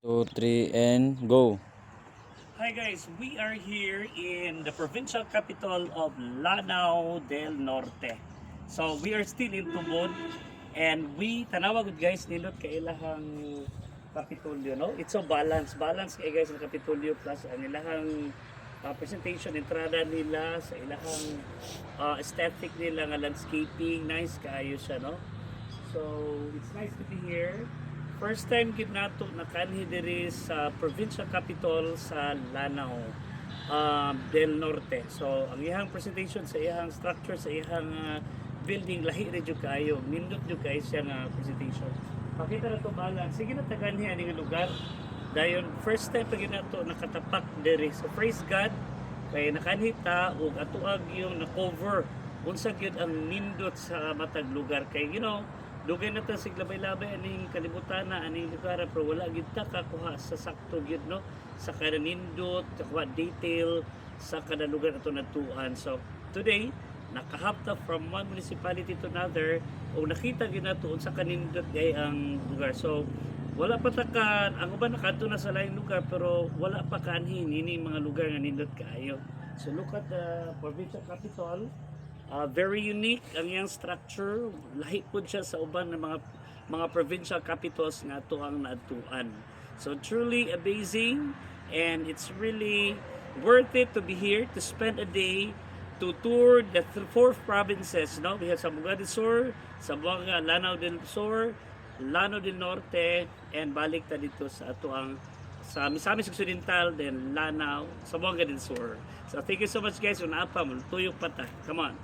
2, 3, and go. Hi guys, we are here in the provincial capital of Lanao del Norte. So we are still in Tubod and we tanawag guys nilot kay ilahang Kapitolyo, no? It's so balance kay guys ang Kapitolyo plus ang ilahang presentation entrada nila sa ilahang aesthetic nila nga landscaping, nice kaayo siya, no? So it's nice to be here. First time gid nato nakanhi diri sa provincial capital sa Lanao del Norte. So ang iyang presentation sa iyang structure sa iyang building lahi ra jud kaayo. Nindot jud kay siya nga presentation. Pakita na to balance. Sige na taganhi ani nga lugar. Dayon first time pa gid nato nakatapak diri. So praise God kay nakanhita og atuag yung na-cover unsa gyud ang nindot sa matag lugar kay dugay na ta siglabay-labay aning kalibutan na aning lugar pero wala gid ta kakuha sa sakto gid, no, sa kada nindot kakuha detail sa kada lugar ato natuan. So today nakahapta from one municipality to another o nakita gid nato unsa kanindot gay ang lugar. So wala pa ta ka ang uban nakadto na sa laing lugar pero wala pa kanhin ini mga lugar nga nindot kaayo. So look at the provincial capital. Very unique ang iyang structure. Lahi po siya sa uban ng mga provincial capitals nga ato ang naatuan. So truly amazing and it's really worth it to be here to spend a day to tour the four provinces. No, we have Zamboanga del Sur, Zamboanga, Lanao del Sur, Lanao del Norte, and balik ta dito sa ato ang sa Misamis Occidental, then Lanao, Zamboanga del Sur. So thank you so much guys. Una pa, tuyok pa ta. Come on.